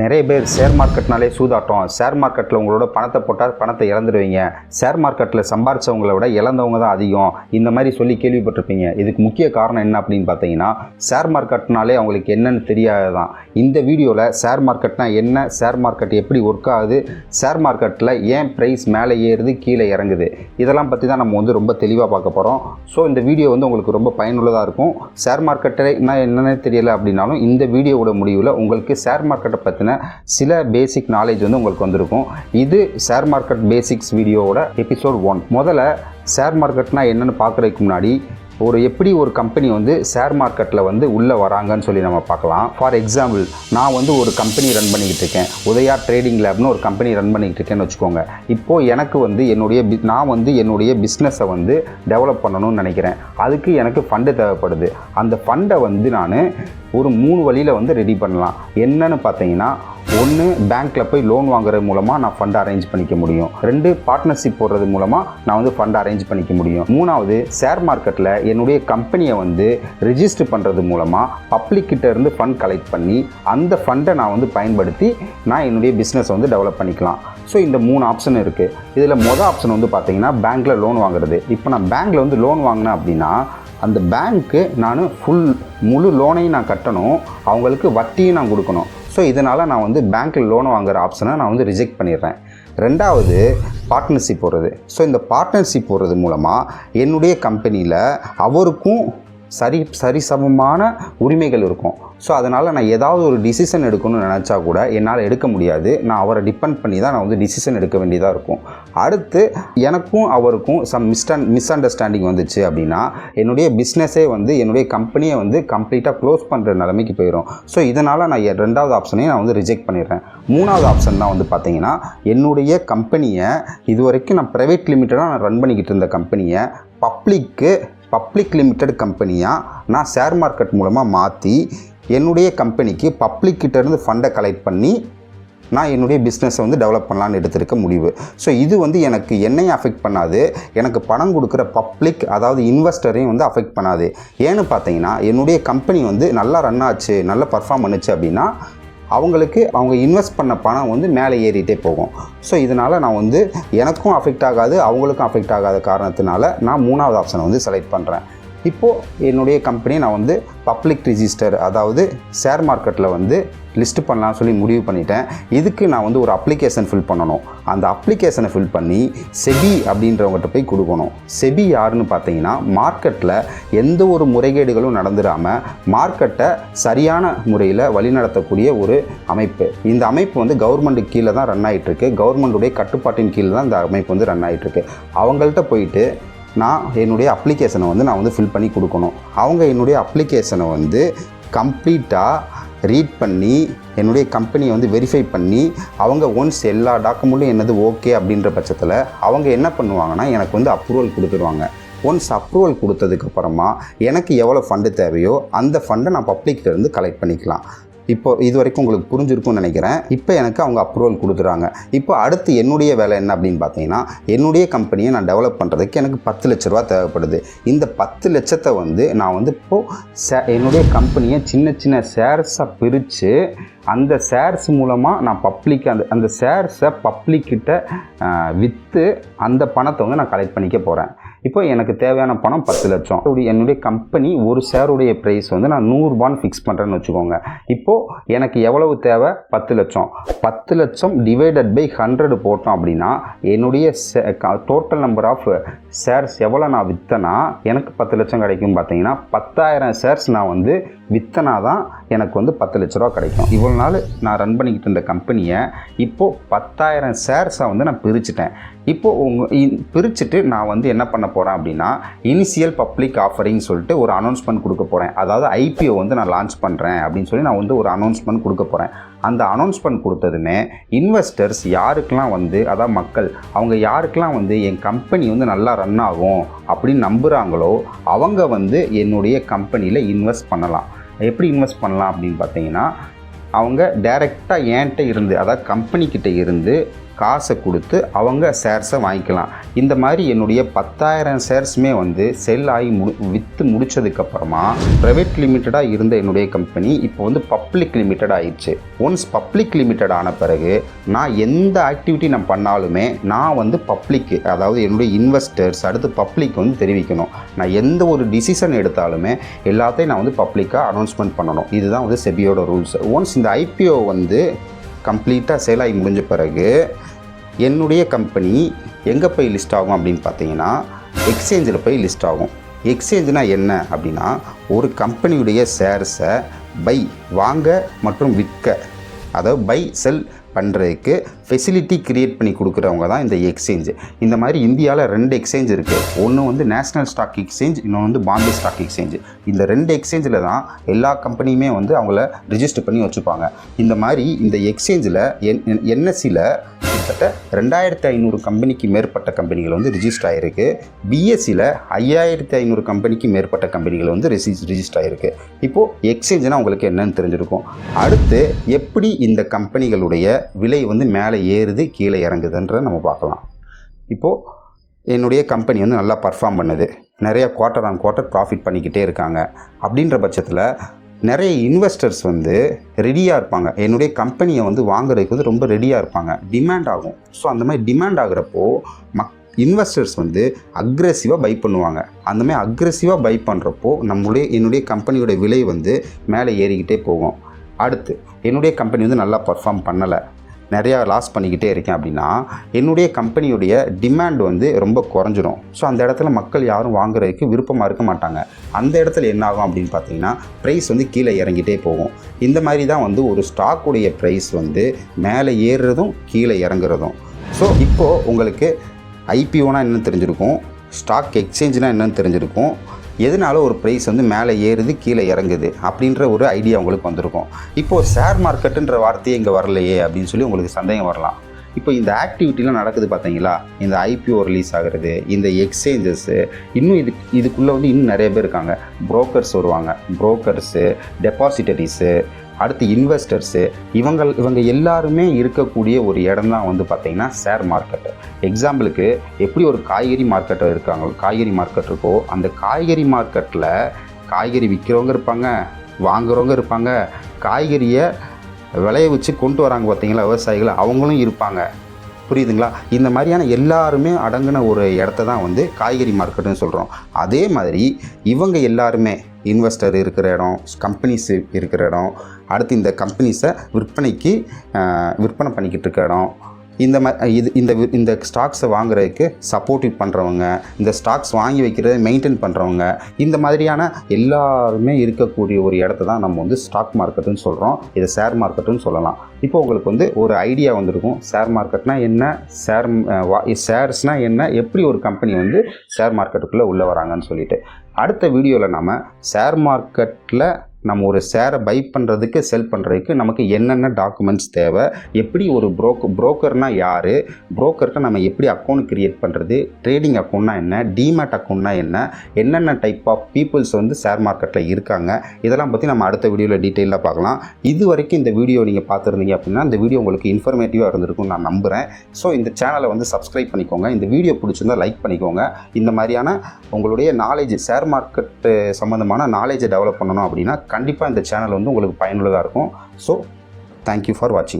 நிறைய பேர் ஷேர் மார்க்கெட்னாலே சூதாட்டம், ஷேர் மார்க்கெட்டில் உங்களோட பணத்தை போட்டால் பணத்தை இழந்துடுவீங்க, ஷேர் மார்க்கெட்டில் சம்பாரிச்சவங்களை விட இழந்தவங்க தான் அதிகம், இந்த மாதிரி சொல்லி கேள்விப்பட்டிருப்பீங்க. இதுக்கு முக்கிய காரணம் என்ன அப்படின்னு பார்த்தீங்கன்னா, ஷேர் மார்க்கெட்னாலே அவங்களுக்கு என்னன்னு தெரியாது தான். இந்த வீடியோவில் ஷேர் மார்க்கெட்னா என்ன, ஷேர் மார்க்கெட் எப்படி ஒர்க் ஆகுது, ஷேர் மார்க்கெட்டில் ஏன் ப்ரைஸ் மேலே ஏறுது கீழே இறங்குது, இதெல்லாம் பற்றி தான் நம்ம ரொம்ப தெளிவாக பார்க்க போகிறோம். ஸோ இந்த வீடியோ உங்களுக்கு ரொம்ப பயனுள்ளதாக இருக்கும். ஷேர் மார்க்கெட்டை என்னென்னு தெரியலை அப்படின்னாலும் இந்த வீடியோவோட முடிவில் உங்களுக்கு ஷேர் மார்க்கெட்டை பற்றின சில பேசிக் நாலேஜ் உங்களுக்கு வந்திருக்கும். இது ஷேர் மார்க்கெட் பேசிக்ஸ் வீடியோவோட எபிசோட் 1. முதல்ல ஷேர் மார்க்கெட்னா என்னன்னு பார்க்குறதுக்கு முன்னாடி எப்படி ஒரு கம்பெனி ஷேர் மார்க்கெட்டில் உள்ளே வராங்கன்னு சொல்லி நம்ம பார்க்கலாம். ஃபார் எக்ஸாம்பிள், நான் ஒரு கம்பெனி ரன் பண்ணிக்கிட்டு இருக்கேன், உதயா ட்ரேடிங் லேப்னு ஒரு கம்பெனி ரன் பண்ணிக்கிட்டு இருக்கேன்னு வச்சுக்கோங்க. இப்போது எனக்கு என்னுடைய பிஸ்னஸை டெவலப் பண்ணணும்னு நினைக்கிறேன். அதுக்கு எனக்கு ஃபண்டு தேவைப்படுது. அந்த ஃபண்டை நான் ஒரு 3 வழியில் ரெடி பண்ணலாம். என்னன்னு பார்த்தீங்கன்னா, 1, பேங்க்கில் போய் லோன் வாங்குறது மூலமாக நான் ஃபண்ட் அரேஞ்ச் பண்ணிக்க முடியும். 2, பார்ட்னர்ஷிப் போடுறது மூலமாக நான் ஃபண்ட் அரேஞ்ச் பண்ணிக்க முடியும். 3வது, ஷேர் மார்க்கெட்டில் என்னுடைய கம்பெனியை ரிஜிஸ்டர் பண்ணுறது மூலமாக பப்ளிக்கிட்ட இருந்து ஃபண்ட் கலெக்ட் பண்ணி அந்த ஃபண்டை நான் பயன்படுத்தி நான் என்னுடைய பிஸ்னஸை டெவலப் பண்ணிக்கலாம். ஸோ இந்த 3 ஆப்ஷன் இருக்குது. இதில் மொதல் ஆப்ஷன் பார்த்தீங்கன்னா, பேங்க்கில் லோன் வாங்குறது. இப்போ நான் பேங்க்கில் லோன் வாங்கினேன் அப்படின்னா, அந்த பேங்க்கு நான் முழு லோனையும் நான் கட்டணும், அவங்களுக்கு வட்டியும் நான் கொடுக்கணும். ஸோ இதனால் நான் பேங்க்கில் லோன் வாங்குகிற ஆப்ஷனை நான் ரிஜெக்ட் பண்ணிடுறேன். 2வது, பார்ட்னர்ஷிப் போடுறது. ஸோ இந்த பார்ட்னர்ஷிப் போடுறது மூலமாக என்னுடைய கம்பெனியில் அவருக்கும் சரிசமமான உரிமைகள் இருக்கும். ஸோ அதனால் நான் ஏதாவது ஒரு டிசிஷன் எடுக்கணும்னு நினச்சா கூட என்னால் எடுக்க முடியாது. நான் அவரை டிபெண்ட் பண்ணி தான் நான் டிசிஷன் எடுக்க வேண்டியதாக இருக்கும். அடுத்து, எனக்கும் அவருக்கும் மிஸ் அண்டர்ஸ்டாண்டிங் வந்துச்சு அப்படின்னா என்னுடைய பிஸ்னஸே என்னுடைய கம்பெனியை கம்ப்ளீட்டாக க்ளோஸ் பண்ணுற நிலைமைக்கு போயிடும். ஸோ இதனால் நான் 2வது ஆப்ஷனையும் நான் ரிஜெக்ட் பண்ணிடுறேன். 3வது ஆப்ஷன் தான் பார்த்தீங்கன்னா, என்னுடைய கம்பெனியை இதுவரைக்கும் நான் ப்ரைவேட் லிமிட்டடாக நான் ரன் பண்ணிக்கிட்டு இருந்த கம்பெனியை பப்ளிக் லிமிடெட் கம்பெனியாக நான் ஷேர் மார்க்கெட் மூலமாக மாற்றி என்னுடைய கம்பெனிக்கு பப்ளிக்கிட்டேருந்து ஃபண்டை கலெக்ட் பண்ணி நான் என்னுடைய பிஸ்னஸை டெவலப் பண்ணலான்னு எடுத்திருக்க முடிவு. ஸோ இது எனக்கு என்னையும் அஃபெக்ட் பண்ணாது, எனக்கு பணம் கொடுக்குற பப்ளிக், அதாவது இன்வெஸ்டரையும் அஃபெக்ட் பண்ணாது. ஏன்னு பார்த்தீங்கன்னா, என்னுடைய கம்பெனி நல்லா ரன் ஆச்சு, நல்லா பர்ஃபார்ம் பண்ணுச்சு அப்படின்னா அவங்க இன்வெஸ்ட் பண்ண பணம் மேலே ஏறிட்டே போகும். ஸோ இதனால் நான் எனக்கும் அஃபெக்ட் ஆகாது, அவங்களுக்கும் அஃபெக்ட் ஆகாத காரணத்தினால நான் 3வது ஆப்ஷனை செலக்ட் பண்ணுறேன். இப்போது என்னுடைய கம்பெனி நான் பப்ளிக் ரிஜிஸ்டர், அதாவது ஷேர் மார்க்கெட்டில் லிஸ்ட் பண்ணலாம்னு சொல்லி முடிவு பண்ணிட்டேன். இதுக்கு நான் ஒரு அப்ளிகேஷன் ஃபில் பண்ணணும். அந்த அப்ளிகேஷனை ஃபில் பண்ணி செபி அப்படின்றவங்ககிட்ட போய் கொடுக்கணும். செபி யாருன்னு பார்த்தீங்கன்னா, மார்க்கெட்டில் எந்த ஒரு முறைகேடுகளும் நடந்துடாமல் மார்க்கெட்டை சரியான முறையில் வழிநடத்தக்கூடிய ஒரு அமைப்பு. இந்த அமைப்பு கவர்மெண்ட்டுக்கு கீழே தான் ரன் ஆகிட்டுருக்கு. கவர்மெண்ட்டுடைய கட்டுப்பாட்டின் கீழே தான் இந்த அமைப்பு ரன் ஆகிட்டுருக்கு. அவங்கள்ட்ட போயிட்டு நான் என்னுடைய அப்ளிகேஷனை நான் ஃபில் பண்ணி கொடுக்கணும். அவங்க என்னுடைய அப்ளிகேஷனை கம்ப்ளீட்டாக ரீட் பண்ணி என்னுடைய கம்பெனியை வெரிஃபை பண்ணி அவங்க ஒன்ஸ் எல்லா டாக்குமெண்ட்டும் என்னது ஓகே அப்படின்ற பட்சத்தில் அவங்க என்ன பண்ணுவாங்கன்னா, எனக்கு அப்ரூவல் கொடுத்துருவாங்க. ஒன்ஸ் அப்ரூவல் கொடுத்ததுக்கப்புறமா எனக்கு எவ்வளோ ஃபண்டு தேவையோ அந்த ஃபண்டை நான் பப்ளிக்கிட்டேருந்து கலெக்ட் பண்ணிக்கலாம். இப்போ இது வரைக்கும் உங்களுக்கு புரிஞ்சிருக்கும்னு நினைக்கிறேன். இப்போ எனக்கு அவங்க அப்ரூவல் கொடுத்துறாங்க. இப்போ அடுத்து என்னுடைய வேலை என்ன அப்படின்னு பார்த்தீங்கன்னா, என்னுடைய கம்பெனியை நான் டெவலப் பண்ணுறதுக்கு எனக்கு 10 லட்ச ரூபா தேவைப்படுது. இந்த 10 லட்சத்தை நான் இப்போது என்னுடைய கம்பெனியை சின்ன சின்ன ஷேர்ஸாக பிரித்து அந்த ஷேர்ஸ் மூலமாக நான் அந்த ஷேர்ஸை பப்ளிக்கிட்ட விற்று அந்த பணத்தை நான் கலெக்ட் பண்ணிக்க போகிறேன். இப்போ எனக்கு தேவையான பணம் 10 லட்சம். என்னுடைய கம்பெனி ஒரு ஷேருடைய ப்ரைஸ் நான் 100 ரூபான்னு ஃபிக்ஸ் பண்ணுறேன்னு வச்சுக்கோங்க. இப்போது எனக்கு எவ்வளவு தேவை? 10 லட்சம். 10 லட்சம் டிவைடட் பை 100 போட்டோம் அப்படின்னா என்னுடைய டோட்டல் நம்பர் ஆஃப் ஷேர்ஸ் எவ்வளோ நான் விற்றனா எனக்கு 10 லட்சம் கிடைக்கும். பார்த்தீங்கன்னா 10,000 ஷேர்ஸ் நான் விற்றனா தான் எனக்கு 10 லட்ச ரூபா கிடைக்கும். இவ்வளோ நாள் நான் ரன் பண்ணிக்கிட்டு இருந்த கம்பெனியை இப்போது 10,000 ஷேர்ஸை நான் பிரிச்சுட்டேன். இப்போது பிரிச்சுட்டு நான் என்ன பண்ண போகிறேன் அப்படின்னா, இனிஷியல் பப்ளிக் ஆஃபரிங் சொல்லிட்டு ஒரு அனௌன்ஸ்மெண்ட் கொடுக்க போகிறேன். அதாவது ஐபிஓ நான் லான்ச் பண்ணுறேன் அப்படின்னு சொல்லி நான் ஒரு அனௌன்ஸ்மெண்ட் கொடுக்க போகிறேன். அந்த அனௌன்ஸ்மெண்ட் கொடுத்ததுமே இன்வெஸ்டர்ஸ் யாருக்கெல்லாம் அதாவது மக்கள், அவங்க யாருக்கெல்லாம் என் கம்பெனி நல்லா ரன் ஆகும் அப்படின்னு நம்புகிறாங்களோ அவங்க என்னுடைய கம்பெனியில் இன்வெஸ்ட் பண்ணலாம். எப்படி இன்வெஸ்ட் பண்ணலாம் அப்படின்னு பார்த்தீங்கன்னா, அவங்க டைரெக்டாக என்கிட்ட இருந்து, அதாவது கம்பெனிக்கிட்ட இருந்து காசை கொடுத்து அவங்க ஷேர்ஸை வாங்கிக்கலாம். இந்த மாதிரி என்னுடைய 10,000 ஷேர்ஸுமே வந்து செல் ஆகி விற்று முடித்ததுக்கப்புறமா ப்ரைவேட் லிமிட்டடாக இருந்த என்னுடைய கம்பெனி இப்போ வந்து பப்ளிக் லிமிட்டட் ஆயிடுச்சு. ஒன்ஸ் பப்ளிக் லிமிட்டட் ஆன பிறகு நான் எந்த ஆக்டிவிட்டி நான் பண்ணாலுமே நான் வந்து பப்ளிக்கு, அதாவது என்னுடைய இன்வெஸ்டர்ஸ் அடுத்து பப்ளிக் வந்து தெரிவிக்கணும். நான் எந்த ஒரு டிசிஷன் எடுத்தாலுமே எல்லாத்தையும் நான் வந்து பப்ளிக்காக அனௌன்ஸ்மெண்ட் பண்ணணும். இதுதான் வந்து செபியோட ரூல்ஸ். ஒன்ஸ் இந்த ஐபிஓ வந்து கம்ப்ளீட்டாக சேல் ஆகி முடிஞ்ச பிறகு என்னுடைய கம்பெனி எங்கே போய் லிஸ்ட் ஆகும் அப்படின்னு பார்த்தீங்கன்னா எக்ஸ்சேஞ்சில் போய் லிஸ்ட் ஆகும். எக்ஸ்சேஞ்சுனால் என்ன அப்படின்னா ஒரு கம்பெனியுடைய ஷேர்ஸை வாங்க மற்றும் விற்க, அதாவது பை செல் பண்ணுறதுக்கு ஃபெசிலிட்டி க்ரியேட் பண்ணி கொடுக்குறவங்க தான் இந்த எக்ஸ்சேஞ்சு. இந்த மாதிரி இந்தியாவில் 2 எக்ஸ்சேஞ்ச் இருக்குது. ஒன்று வந்து நேஷ்னல் ஸ்டாக் எக்ஸ்சேஞ்ச், இன்னொன்று வந்து பாம்பே ஸ்டாக் எக்ஸ்சேஞ்சு. இந்த 2 எக்ஸ்சேஞ்சில் தான் எல்லா கம்பெனியுமே வந்து அவங்கள ரிஜிஸ்டர் பண்ணி வச்சுப்பாங்க. இந்த மாதிரி இந்த எக்ஸ்சேஞ்சில் என்எஸ்சியில் கிட்டத்தட்ட 2500 கம்பெனிக்கு மேற்பட்ட கம்பெனிகள் வந்து ரிஜிஸ்டர் ஆகிருக்கு. பிஎஸ்சியில் 5500 கம்பெனிக்கு மேற்பட்ட கம்பெனிகள் வந்து ரிஜிஸ்டர் ஆகிருக்கு. இப்போது எக்ஸ்சேஞ்சுனா உங்களுக்கு என்னன்னு தெரிஞ்சிருக்கும். அடுத்து எப்படி இந்த கம்பெனிகளுடைய விலை வந்து மேலே ஏறுது கீழே இறங்குதுன்றதை நம்ம பார்க்கலாம். இப்போது என்னுடைய கம்பெனி வந்து நல்லா பர்ஃபார்ம் பண்ணுது, நிறைய குவார்ட்டர் ஆன் குவார்ட்டர் ப்ராஃபிட் பண்ணிக்கிட்டே இருக்காங்க. அப்படின்ற பட்சத்தில் நிறைய இன்வெஸ்டர்ஸ் வந்து ரெடியாக இருப்பாங்க, என்னுடைய கம்பெனியை வந்து வாங்குறதுக்கு வந்து ரொம்ப ரெடியாக இருப்பாங்க, டிமாண்ட் ஆகும். ஸோ அந்த மாதிரி டிமாண்ட் ஆகுறப்போ இன்வெஸ்டர்ஸ் வந்து அக்ரெசிவாக பை பண்ணுவாங்க. அந்த மாதிரி அக்ரெசிவாக பை பண்ணுறப்போ என்னுடைய கம்பெனியோட விலை வந்து மேலே ஏறிக்கிட்டே போகும். அடுத்து என்னுடைய கம்பெனி வந்து நல்லா பர்ஃபார்ம் பண்ணலை, நிறையா லாஸ் பண்ணிக்கிட்டே இருக்கேன் அப்படின்னா என்னுடைய கம்பெனியுடைய டிமாண்ட் வந்து ரொம்ப குறைஞ்சிரும். ஸோ அந்த இடத்துல மக்கள் யாரும் வாங்குறதுக்கு விருப்பமாக இருக்க மாட்டாங்க. அந்த இடத்துல என்ன ஆகும் அப்படின்னு பார்த்தீங்கன்னா ப்ரைஸ் வந்து கீழே இறங்கிட்டே போகும். இந்த மாதிரி தான் வந்து ஒரு ஸ்டாக்குடைய ப்ரைஸ் வந்து மேலே ஏறுறதும் கீழே இறங்குறதும். ஸோ இப்போது உங்களுக்கு ஐபிஓனா என்னன்னு தெரிஞ்சிருக்கும், ஸ்டாக் எக்ஸ்சேஞ்சுனா என்னன்னு தெரிஞ்சிருக்கும், எதனால ஒரு ப்ரைஸ் வந்து மேலே ஏறுது கீழே இறங்குது அப்படின்ற ஒரு ஐடியா உங்களுக்கு வந்திருக்கும். இப்போது ஷேர் மார்க்கெட்டுன்ற வார்த்தையே இங்கே வரலையே அப்படின்னு சொல்லி உங்களுக்கு சந்தேகம் வரலாம். இப்போ இந்த ஆக்டிவிட்டிலாம் நடக்குது பார்த்தீங்களா, இந்த ஐபிஓ ரிலீஸ் ஆகிறது, இந்த எக்ஸ்சேஞ்சஸ்ஸு, இன்னும் இதுக்குள்ளே வந்து இன்னும் நிறைய பேர் இருக்காங்க. புரோக்கர்ஸ் வருவாங்க, புரோக்கர்ஸு, டெபாசிட்டரிஸு, அடுத்து இன்வெஸ்டர்ஸு, இவங்க எல்லாருமே இருக்கக்கூடிய ஒரு இடம் தான் வந்து பார்த்திங்கன்னா ஷேர் மார்க்கெட்டு. எக்ஸாம்பிளுக்கு எப்படி ஒரு காய்கறி மார்க்கெட் இருக்கோ, அந்த காய்கறி மார்க்கெட்டில் காய்கறி விற்கிறவங்க இருப்பாங்க, வாங்குறவங்க இருப்பாங்க, காய்கறியை விளைய வச்சு கொண்டு வராங்க பார்த்தீங்களா விவசாயிகள், அவங்களும் இருப்பாங்க. புரியுதுங்களா? இந்த மாதிரியான எல்லாருமே அடங்கின ஒரு இடத்த தான் வந்து காய்கறி மார்க்கெட்டுன்னு சொல்கிறோம். அதே மாதிரி இவங்க எல்லாருமே இன்வெஸ்டர் இருக்கிற இடம், கம்பெனிஸ் இருக்கிற இடம், அடுத்து இந்த கம்பெனிஸை விற்பனை பண்ணிக்கிட்டு இருக்க இடம், இந்த ஸ்டாக்ஸை வாங்குறதுக்கு சப்போர்ட்டிவ் பண்ணுறவங்க, இந்த ஸ்டாக்ஸ் வாங்கி வைக்கிறத மெயின்டைன் பண்ணுறவங்க, இந்த மாதிரியான எல்லாருமே இருக்கக்கூடிய ஒரு இடத்த தான் நம்ம வந்து ஸ்டாக் மார்க்கெட்டுன்னு சொல்கிறோம். இதை ஷேர் மார்க்கெட்டுன்னு சொல்லலாம். இப்போ உங்களுக்கு வந்து ஒரு ஐடியா வந்திருக்கும், ஷேர் மார்க்கெட்னா என்ன, ஷேர்ஸ்னால் என்ன, எப்படி ஒரு கம்பெனி வந்து ஷேர் மார்க்கெட்டுக்குள்ளே உள்ளே வராங்கன்னு சொல்லிட்டு. அடுத்த வீடியோவில் நம்ம ஷேர் மார்க்கெட்டில் நம்ம ஒரு ஷேரை பை பண்ணுறதுக்கு செல் பண்ணுறதுக்கு நமக்கு என்னென்ன டாக்குமெண்ட்ஸ் தேவை, எப்படி ஒரு புரோக்கர்னால் யார், புரோக்கர்கிட்ட நம்ம எப்படி அக்கௌண்ட் க்ரியேட் பண்ணுறது, ட்ரேடிங் அக்கௌண்ட்னா என்ன, டிமேட் அக்கௌண்ட்னா என்ன, என்னென்ன டைப் ஆஃப் பீப்புள்ஸ் வந்து ஷேர் மார்க்கெட்டில் இருக்காங்க, இதெல்லாம் பற்றி நம்ம அடுத்த வீடியோவில் டீட்டெயிலாக பார்க்கலாம். இது வரைக்கும் இந்த வீடியோ நீங்கள் பார்த்துருந்தீங்க அப்படின்னா இந்த வீடியோ உங்களுக்கு இன்ஃபர்மேட்டிவாக இருந்திருக்கும்னு நான் நம்புகிறேன். ஸோ இந்த சேனலை வந்து சப்ஸ்கிரைப் பண்ணிக்கோங்க, இந்த வீடியோ பிடிச்சிருந்தால் லைக் பண்ணிக்கோங்க. இந்த மாதிரியான உங்களுடைய நாலேஜ், ஷேர் மார்க்கெட்டு சம்மந்தமான நாலேஜை டெவலப் பண்ணணும் அப்படின்னா கண்டிப்பாக இந்த சேனல் வந்து உங்களுக்கு பயனுள்ளதாக இருக்கும். ஸோ தேங்க்யூ ஃபார் வாட்சிங்.